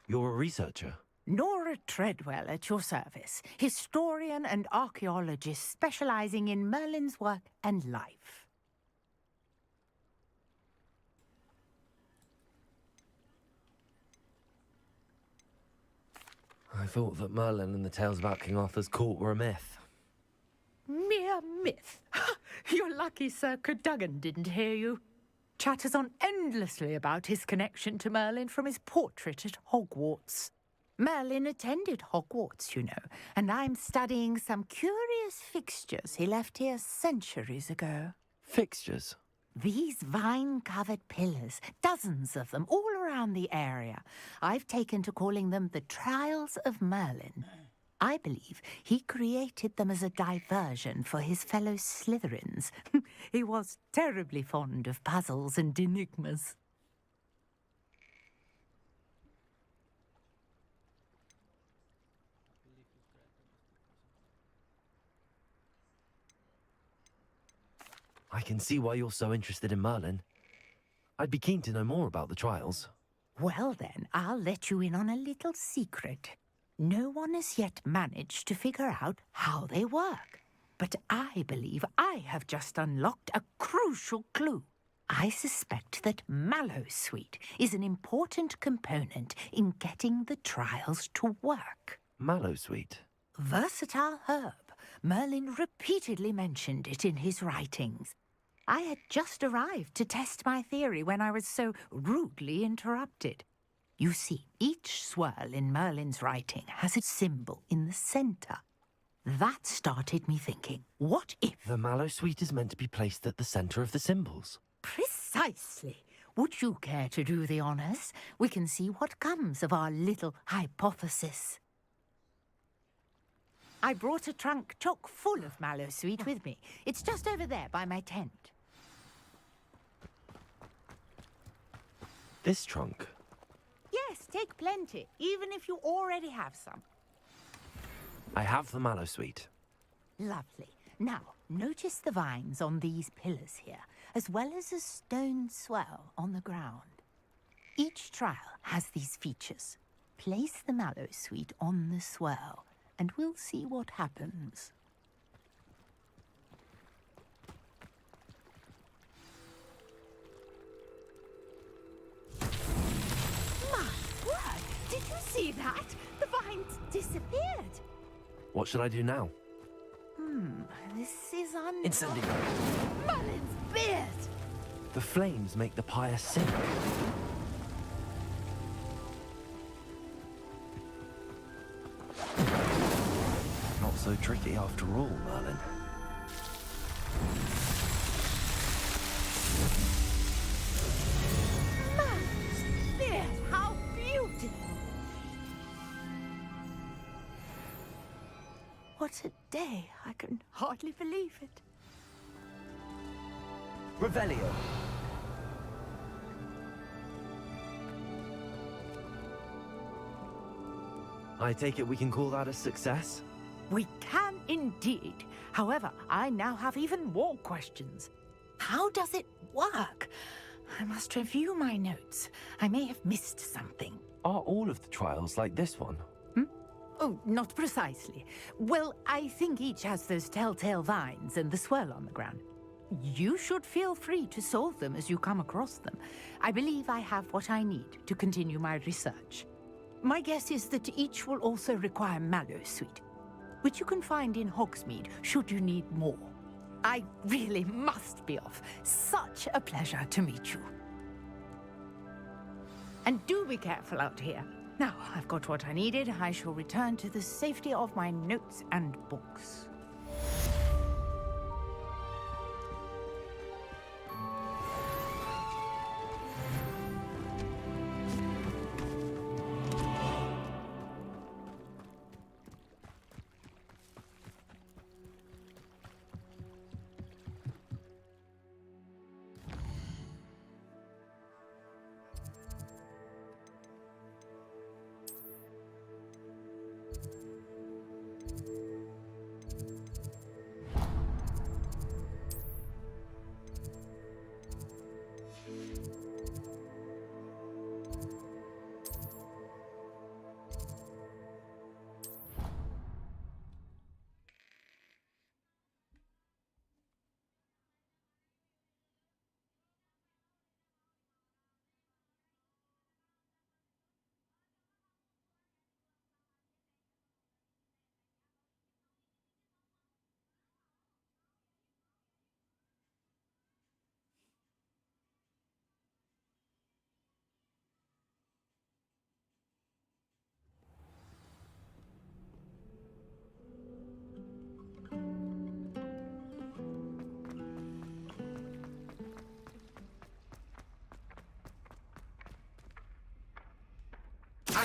You're a researcher? Nora Treadwell at your service, historian and archaeologist specializing in Merlin's work and life. I thought that Merlin and the tales about King Arthur's court were a myth. Mere myth. You're lucky Sir Cadogan didn't hear you. Chatters on endlessly about his connection to Merlin from his portrait at Hogwarts. Merlin attended Hogwarts, you know, and I'm studying some curious fixtures he left here centuries ago. Fixtures? These vine-covered pillars, dozens of them, all around the area. I've taken to calling them the Trials of Merlin. I believe he created them as a diversion for his fellow Slytherins. He was terribly fond of puzzles and enigmas. I can see why you're so interested in Merlin. I'd be keen to know more about the trials. Well then, I'll let you in on a little secret. No one has yet managed to figure out how they work. But I believe I have just unlocked a crucial clue. I suspect that mallowsweet is an important component in getting the trials to work. Mallowsweet? Versatile herb. Merlin repeatedly mentioned it in his writings. I had just arrived to test my theory when I was so rudely interrupted. You see, each swirl in Merlin's writing has a symbol in the center. That started me thinking, what if... The mallowsweet is meant to be placed at the center of the symbols. Precisely. Would you care to do the honors? We can see what comes of our little hypothesis. I brought a trunk chock full of mallowsweet with me. It's just over there by my tent. This trunk? Yes, take plenty, even if you already have some. I have the mallowsweet. Lovely. Now, notice the vines on these pillars here, as well as a stone swell on the ground. Each trial has these features. Place the mallowsweet on the swell, and we'll see what happens. My word! Did you see that? The vines disappeared. What should I do now? This is Incendiary. Merlin's beard! The flames make the pyre sink. Not so tricky after all, Merlin. Merlin's beard! How beautiful! What a day! I can hardly believe it. Revelio. I take it we can call that a success? We can indeed. However, I now have even more questions. How does it work? I must review my notes. I may have missed something. Are all of the trials like this one? Oh, not precisely. Well, I think each has those telltale vines and the swirl on the ground. You should feel free to solve them as you come across them. I believe I have what I need to continue my research. My guess is that each will also require mallowsweet, which you can find in Hogsmeade should you need more. I really must be off. Such a pleasure to meet you. And do be careful out here. Now, I've got what I needed. I shall return to the safety of my notes and books.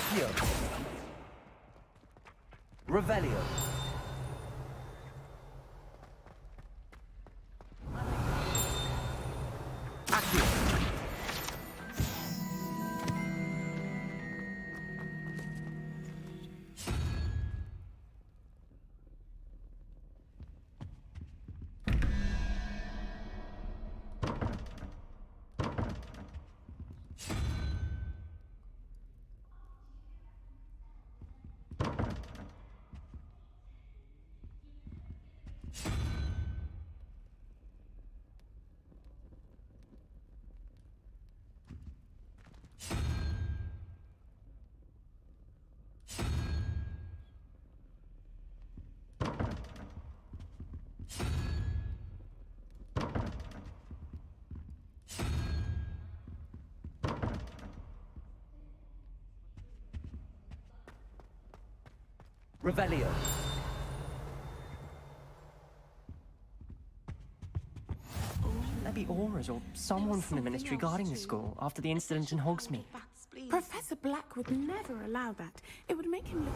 Accio. Revelio. Accio. Revelio. There be Auras or someone from the Ministry guarding the school after the incident in Hogsmeade. Professor Black would never allow that. It would make him look...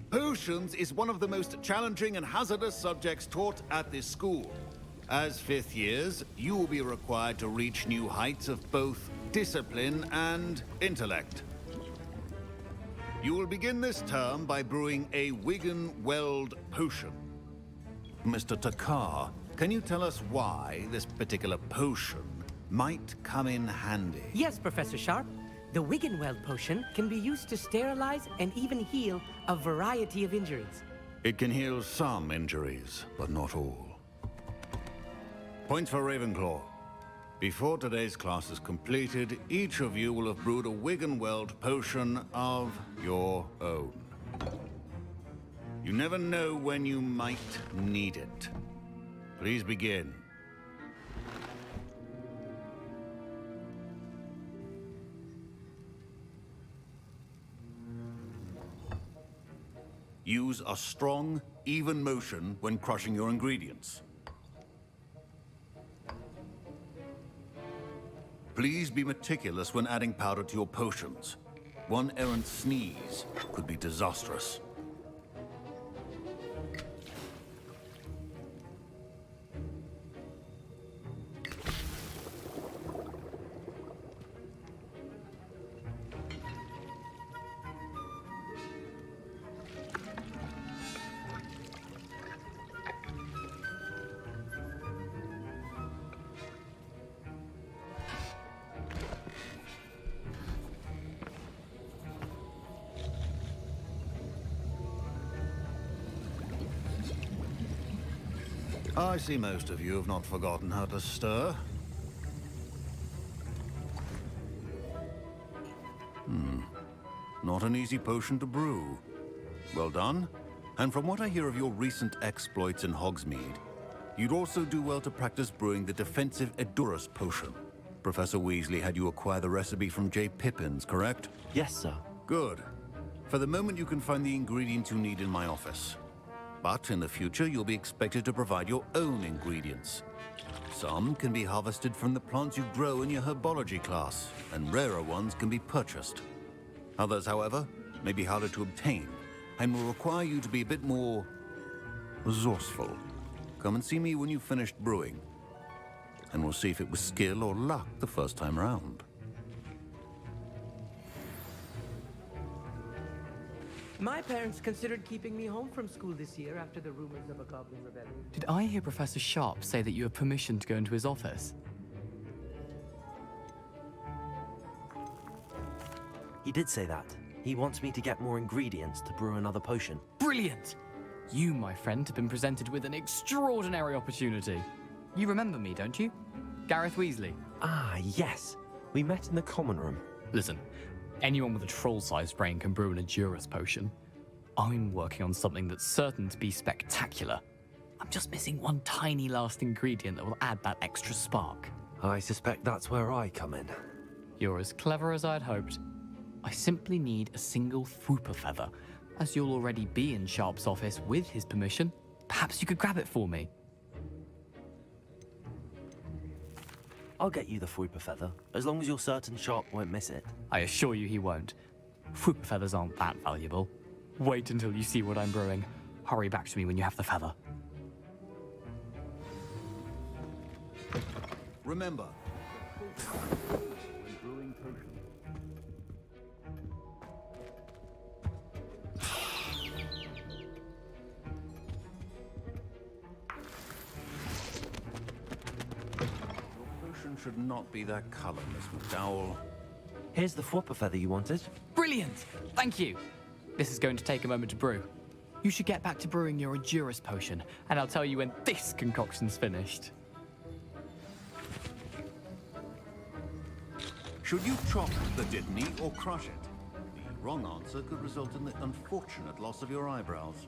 Potions is one of the most challenging and hazardous subjects taught at this school. As fifth years, you will be required to reach new heights of both discipline and intellect. You will begin this term by brewing a Wigan-Weld potion. Mr. Takar, can you tell us why this particular potion might come in handy? Yes, Professor Sharp. The Wiggenweld potion can be used to sterilize and even heal a variety of injuries. It can heal some injuries, but not all. Points for Ravenclaw. Before today's class is completed, each of you will have brewed a Wiggenweld potion of your own. You never know when you might need it. Please begin. Use a strong, even motion when crushing your ingredients. Please be meticulous when adding powder to your potions. One errant sneeze could be disastrous. I see most of you have not forgotten how to stir. Not an easy potion to brew. Well done. And from what I hear of your recent exploits in Hogsmeade, you'd also do well to practice brewing the defensive Edurus potion. Professor Weasley had you acquire the recipe from J. Pippins, correct? Yes, sir. Good. For the moment, you can find the ingredients you need in my office. But in the future, you'll be expected to provide your own ingredients. Some can be harvested from the plants you grow in your herbology class, and rarer ones can be purchased. Others, however, may be harder to obtain, and will require you to be a bit more resourceful. Come and see me when you've finished brewing, and we'll see if it was skill or luck the first time round. My parents considered keeping me home from school this year after the rumors of a goblin rebellion. Did I hear Professor Sharp say that you have permission to go into his office? He did say that. He wants me to get more ingredients to brew another potion. Brilliant! You, my friend, have been presented with an extraordinary opportunity. You remember me, don't you? Gareth Weasley. Ah, yes. We met in the common room. Listen, anyone with a troll-sized brain can brew an Endurance potion. I'm working on something that's certain to be spectacular. I'm just missing one tiny last ingredient that will add that extra spark. I suspect that's where I come in. You're as clever as I'd hoped. I simply need a single Fwooper feather. As you'll already be in Sharp's office with his permission, perhaps you could grab it for me. I'll get you the Fwooper feather, as long as you're certain Sharp won't miss it. I assure you he won't. Fwooper feathers aren't that valuable. Wait until you see what I'm brewing. Hurry back to me when you have the feather. Remember, should not be that color, Miss McDowell. Here's the Fwooper feather you wanted. Brilliant! Thank you! This is going to take a moment to brew. You should get back to brewing your Endurance potion, and I'll tell you when this concoction's finished. Should you chop the Diddney or crush it? The wrong answer could result in the unfortunate loss of your eyebrows.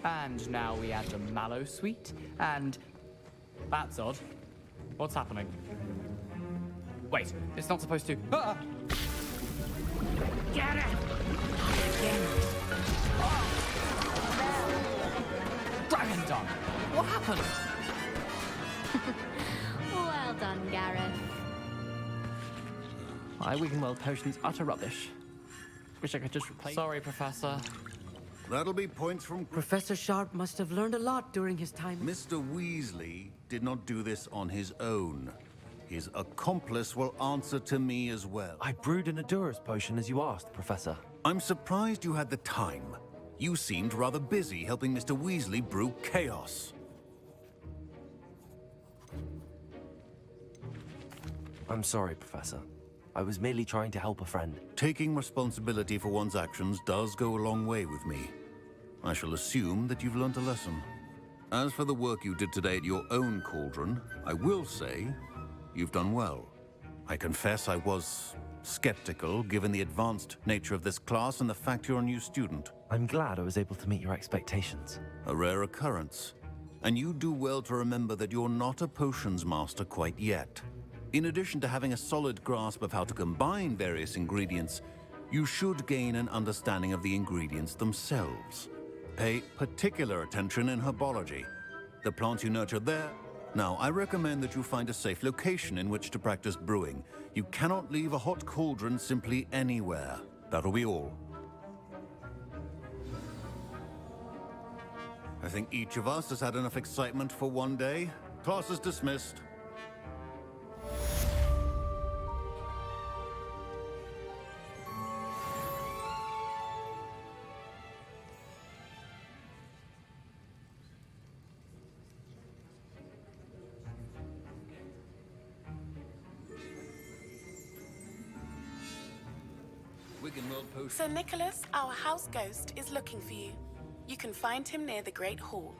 And now we add the mallow sweet, and... That's odd. What's happening? Wait, it's not supposed to... Ah! Get it! Dragon done! What happened? Well done, Gareth. My Wiggenweld potion's utter rubbish. Wish I could just replace... Sorry, Professor. That'll be points from... Professor Sharp must have learned a lot during his time. Mr. Weasley did not do this on his own. His accomplice will answer to me as well. I brewed an Endurance potion as you asked, Professor. I'm surprised you had the time. You seemed rather busy helping Mr. Weasley brew chaos. I'm sorry, Professor. I was merely trying to help a friend. Taking responsibility for one's actions does go a long way with me. I shall assume that you've learnt a lesson. As for the work you did today at your own cauldron, I will say you've done well. I confess I was skeptical, given the advanced nature of this class and the fact you're a new student. I'm glad I was able to meet your expectations. A rare occurrence. And you do well to remember that you're not a potions master quite yet. In addition to having a solid grasp of how to combine various ingredients, you should gain an understanding of the ingredients themselves. Pay particular attention in herbology. The plants you nurture there. Now, I recommend that you find a safe location in which to practice brewing. You cannot leave a hot cauldron simply anywhere. That'll be all. I think each of us has had enough excitement for one day. Class is dismissed. Sir Nicholas, our house ghost, is looking for you. You can find him near the Great Hall.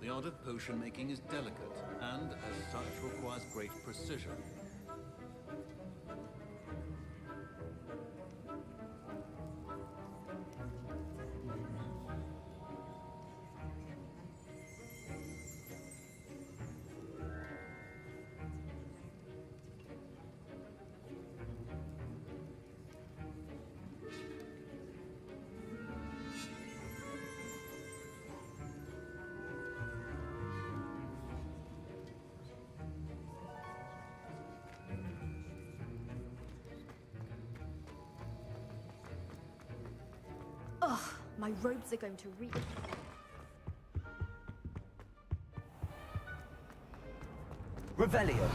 The art of potion making is delicate, and as such requires great precision. My robes are going to reek. Revelio.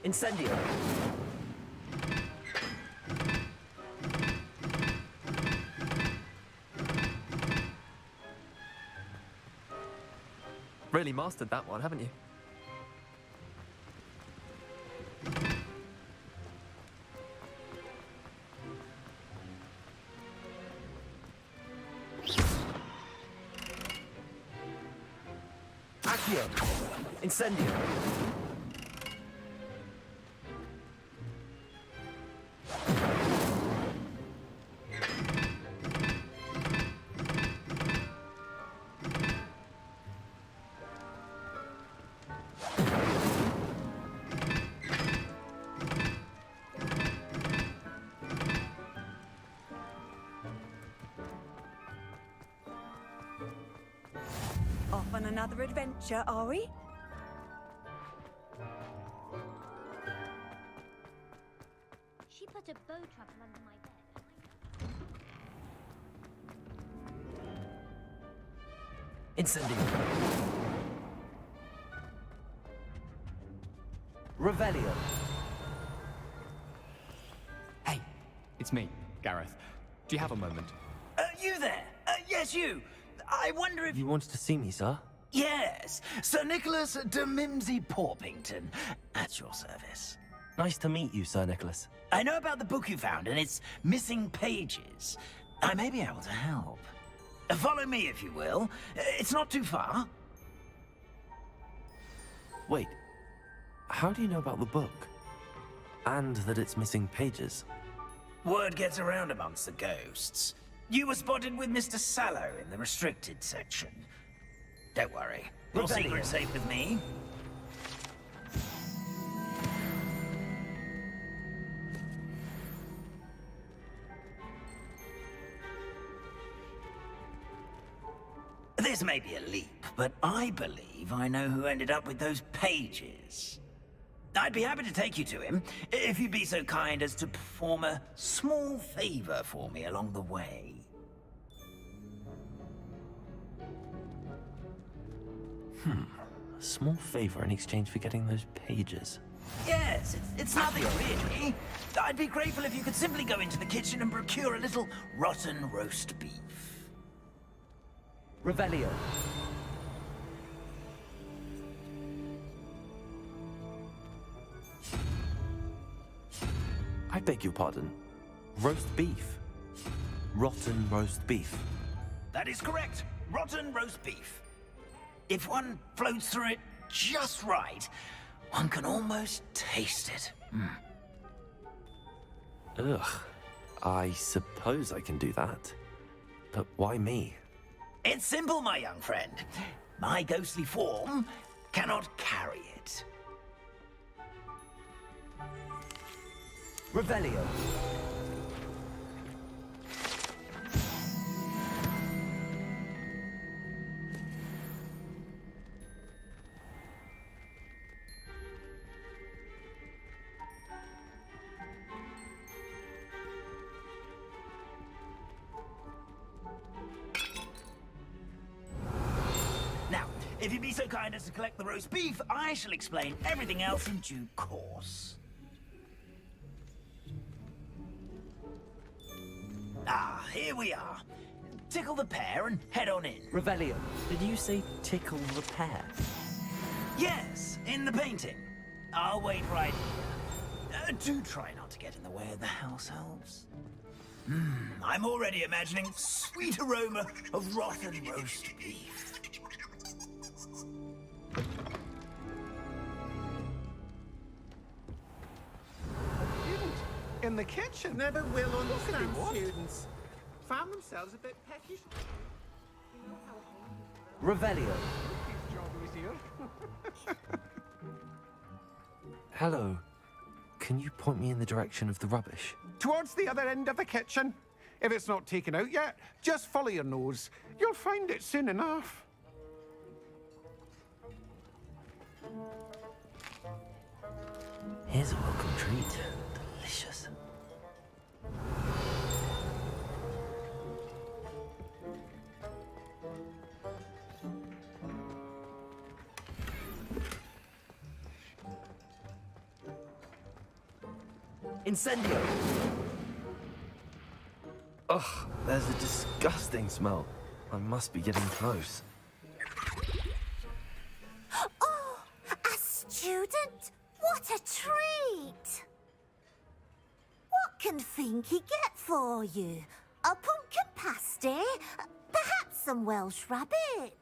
Incendio. Really mastered that one, haven't you? Accio. Incendio. Off on another adventure, are we? She put a bow trouble under my bed. Incendio. Revelio. Hey, it's me, Gareth. Do you have a moment? You there? Yes, you. I wonder if... You wanted to see me, sir? Yes, Sir Nicholas de Mimsy Porpington, at your service. Nice to meet you, Sir Nicholas. I know about the book you found and its missing pages. I may be able to help. Follow me, if you will. It's not too far. Wait, how do you know about the book? And that it's missing pages? Word gets around amongst the ghosts. You were spotted with Mr. Sallow in the restricted section. Don't worry. Your secret's safe with me. This may be a leap, but I believe I know who ended up with those pages. I'd be happy to take you to him, if you'd be so kind as to perform a small favor for me along the way. A small favor in exchange for getting those pages. Yes, it's nothing really. I'd be grateful if you could simply go into the kitchen and procure a little rotten roast beef. Revelio. I beg your pardon. Roast beef. Rotten roast beef. That is correct. Rotten roast beef. If one floats through it just right, one can almost taste it. Ugh. I suppose I can do that. But why me? It's simple, my young friend. My ghostly form cannot carry it. Revelio. Now, if you'd be so kind as to collect the roast beef, I shall explain everything else in due course. Ah, here we are. Tickle the pear and head on in. Revelio. Did you say tickle the pear? Yes, in the painting. I'll wait right here. Do try not to get in the way of the house elves. I'm already imagining sweet aroma of rotten roast beef. In the kitchen. Never will understand students. Found themselves a bit peckish. Revelio. dear. Hello. Can you point me in the direction of the rubbish? Towards the other end of the kitchen. If it's not taken out yet, just follow your nose. You'll find it soon enough. Here's a welcome treat. Delicious. Incendio! Ugh, there's a disgusting smell. I must be getting close. Oh, a student? What a treat! What can Finky get for you? A pumpkin pasty? Perhaps some Welsh rabbit?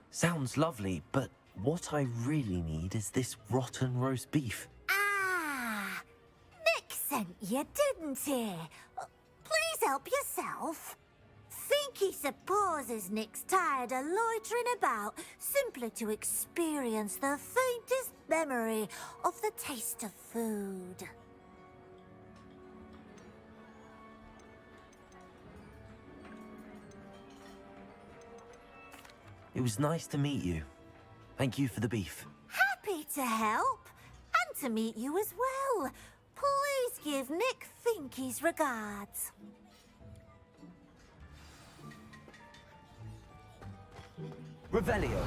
Sounds lovely, but what I really need is this rotten roast beef. Ah, Nick sent you, didn't he? Please help yourself. Finky supposes Nick's tired of loitering about simply to experience the faintest memory of the taste of food. It was nice to meet you. Thank you for the beef. Happy to help, and to meet you as well. Please give Nick Finky's regards. Revelio.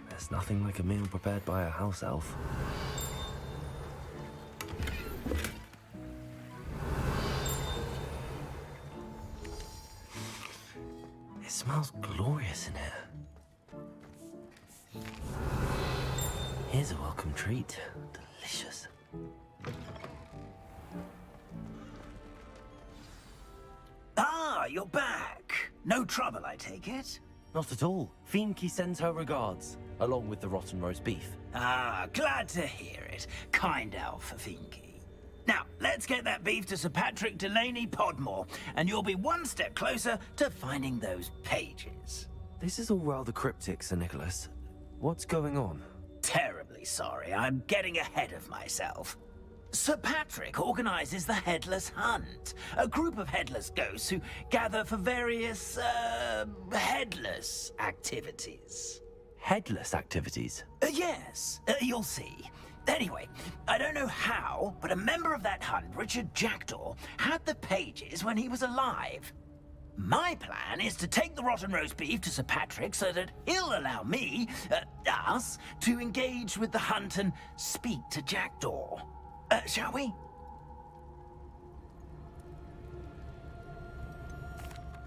There's nothing like a meal prepared by a house elf. It smells glorious in here. Here's a welcome treat. Delicious. Ah, you're back. No trouble, I take it? Not at all. Fienke sends her regards, along with the rotten roast beef. Ah, glad to hear it. Kind elf for Finky. Now, let's get that beef to Sir Patrick Delaney Podmore, and you'll be one step closer to finding those pages. This is all rather cryptic, Sir Nicholas. What's going on? Terribly sorry, I'm getting ahead of myself. Sir Patrick organizes the Headless Hunt, a group of headless ghosts who gather for various, headless activities. Headless activities? Yes, you'll see. Anyway, I don't know how, but a member of that hunt, Richard Jackdaw, had the pages when he was alive. My plan is to take the rotten roast beef to Sir Patrick so that he'll allow me, us, to engage with the hunt and speak to Jackdaw. Shall we?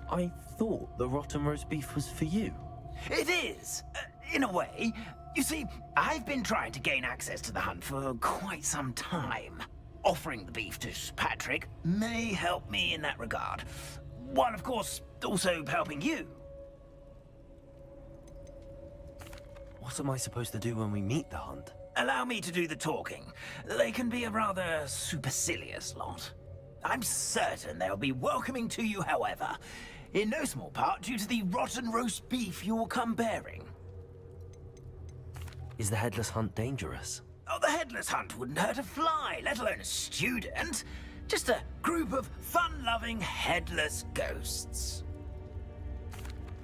I thought the rotten roast beef was for you. It is, in a way. You see, I've been trying to gain access to the hunt for quite some time. Offering the beef to Sir Patrick may help me in that regard. While, of course, also helping you. What am I supposed to do when we meet the hunt? Allow me to do the talking. They can be a rather supercilious lot. I'm certain they'll be welcoming to you, however, in no small part due to the rotten roast beef you will come bearing. Is the headless hunt dangerous? Oh, the headless hunt wouldn't hurt a fly, let alone a student. Just a group of fun-loving headless ghosts.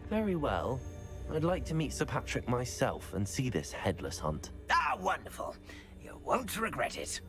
Very well. I'd like to meet Sir Patrick myself and see this headless hunt. Ah, wonderful. You won't regret it.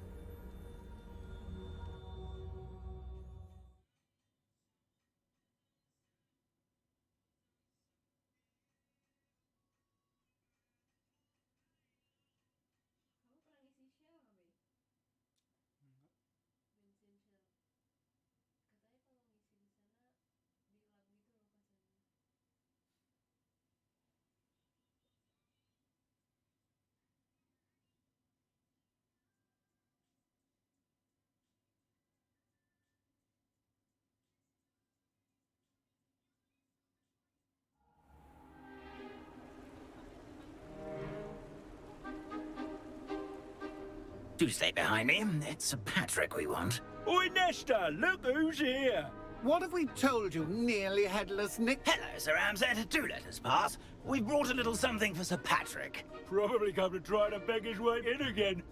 Do stay behind me. It's Sir Patrick we want. Oi, Nesta, look who's here. What have we told you, nearly headless Nick? Hello, Sir Ramsay. Do let us pass. We've brought a little something for Sir Patrick. Probably come to try to beg his way in again.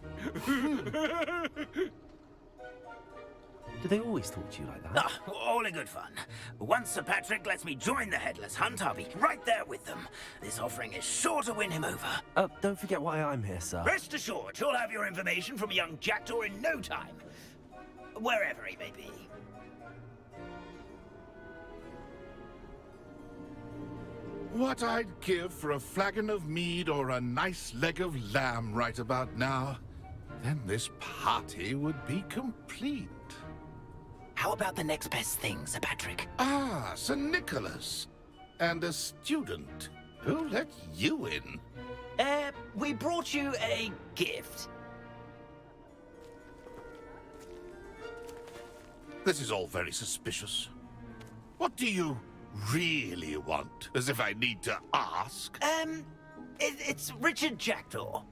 Do they always talk to you like that? Ah, all in good fun. Once Sir Patrick lets me join the Headless Hunt, I'll be right there with them. This offering is sure to win him over. Don't forget why I'm here, sir. Rest assured, you'll have your information from a young jackdaw in no time. Wherever he may be. What I'd give for a flagon of mead or a nice leg of lamb right about now. Then this party would be complete. How about the next best thing, Sir Patrick? Ah, Sir Nicholas. And a student. Who let you in? We brought you a gift. This is all very suspicious. What do you really want? As if I need to ask. It's Richard Jackdaw.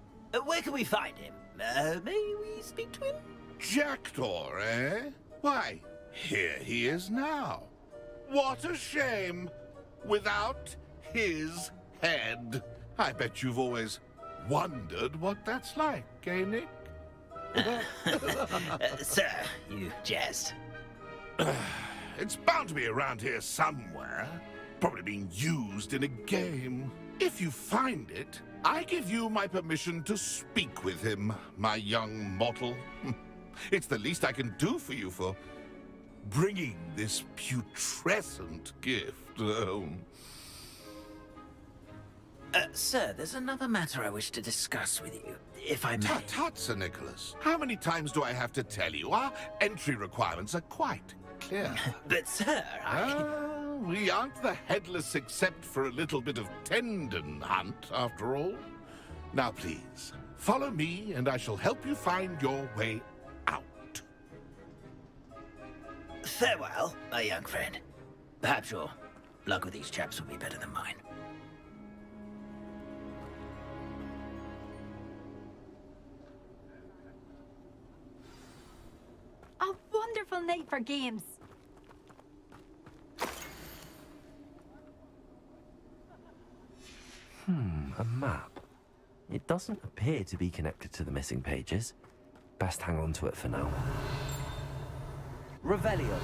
Where can we find him? May we speak to him? Jackdaw, eh? Why, here he is now. What a shame. Without his head. I bet you've always wondered what that's like, eh, Nick? Sir, you jest. It's bound to be around here somewhere. Probably being used in a game. If you find it, I give you my permission to speak with him, my young mortal. It's the least I can do for you for bringing this putrescent gift home. Sir, there's another matter I wish to discuss with you, if I may. Tut, tut, Sir Nicholas. How many times do I have to tell you? Our entry requirements are quite clear. But, sir, we aren't the headless except for a little bit of tendon hunt, after all. Now, please, follow me, and I shall help you find your way out. Farewell, my young friend. Perhaps your luck with these chaps will be better than mine. A wonderful night for games. A map. It doesn't appear to be connected to the missing pages. Best hang on to it for now. Revelio.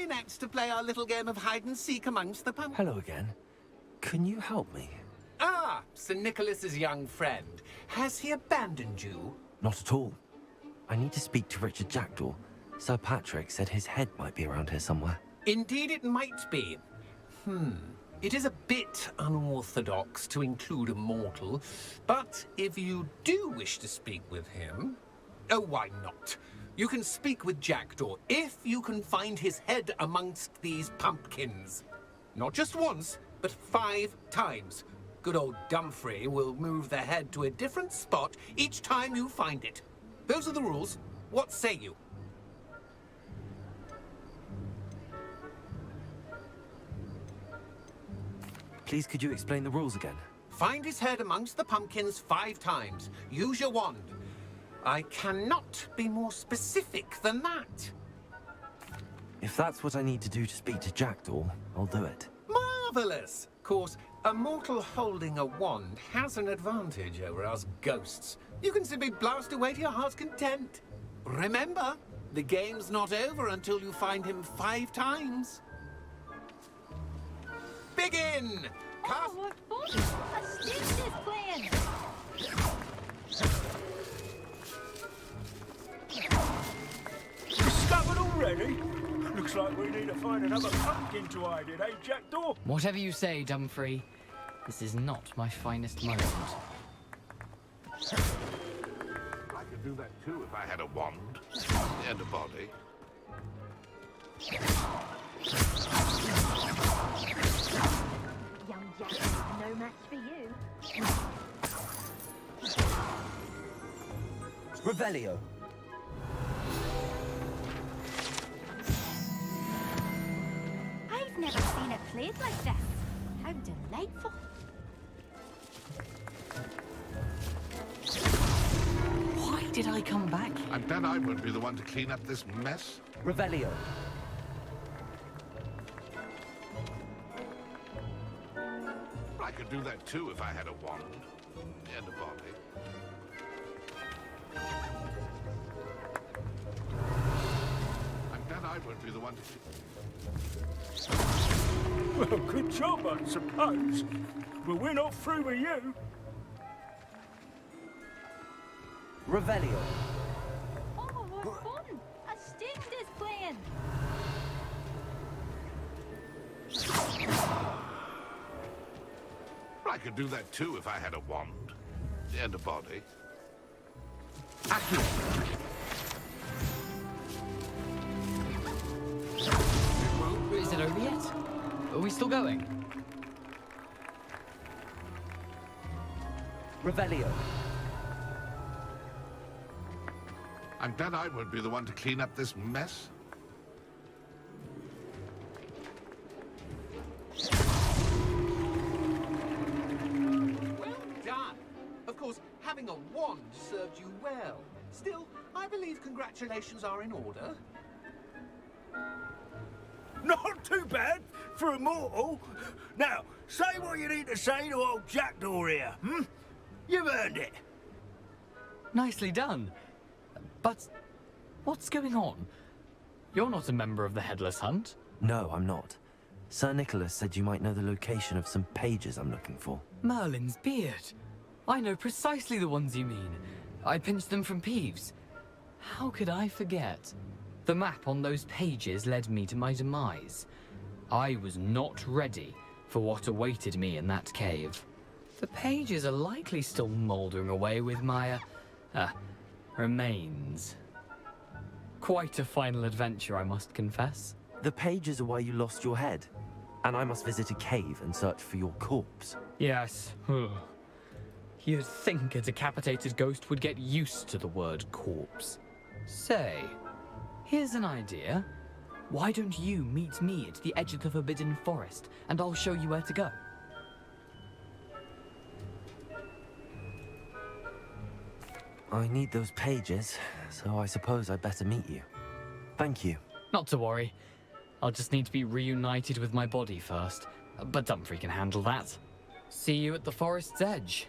Next to play our little game of hide-and-seek amongst the pumpkins. Hello again. Can you help me? Ah, Sir Nicholas's young friend. Has he abandoned you? Not at all. I need to speak to Richard Jackdaw. Sir Patrick said his head might be around here somewhere. Indeed it might be. It is a bit unorthodox to include a mortal, but if you do wish to speak with him... Oh, why not? You can speak with Jackdaw if you can find his head amongst these pumpkins. Not just once, but 5 times. Good old Dumfrey will move the head to a different spot each time you find it. Those are the rules. What say you? Please, could you explain the rules again? Find his head amongst the pumpkins 5 times. Use your wand. I cannot be more specific than that. If that's what I need to do to speak to Jackdaw, I'll do it. Marvelous! Of course, a mortal holding a wand has an advantage over us ghosts. You can simply blast away to your heart's content. Remember, the game's not over until you find him 5 times. Begin! Oh, what fun! A student is playing! we need to find another pumpkin to hide in, eh, Jackdaw? Whatever you say, Dumfrey. This is not my finest moment. I could do that too if I had a wand and a body. Young Jack is no match for you. Revelio. I've never seen it played like this. How delightful. Why did I come back? I'm glad I won't be the one to clean up this mess. Revelio. I could do that too if I had a wand and a body. I'm glad I won't be the one to... Well, good job, I suppose. But we're not through with you. Revelio. Oh, what fun! A sting is playing. I could do that too if I had a wand and a body. Is it over yet? Are we still going? Revelio. I'm glad I won't be the one to clean up this mess. Well done. Of course, having a wand served you well. Still, I believe congratulations are in order. Not too bad for a mortal. Now, say what you need to say to old Jackdaw here, hmm? You've earned it. Nicely done. But what's going on? You're not a member of the Headless Hunt. No, I'm not. Sir Nicholas said you might know the location of some pages I'm looking for. Merlin's beard. I know precisely the ones you mean. I pinched them from Peeves. How could I forget? The map on those pages led me to my demise. I was not ready for what awaited me in that cave. The pages are likely still mouldering away with my, remains. Quite a final adventure, I must confess. The pages are why you lost your head, and I must visit a cave and search for your corpse. Yes. You'd think a decapitated ghost would get used to the word corpse. Say, here's an idea. Why don't you meet me at the edge of the Forbidden Forest, and I'll show you where to go? I need those pages, so I suppose I'd better meet you. Thank you. Not to worry. I'll just need to be reunited with my body first. But Dumfrey can handle that. See you at the forest's edge.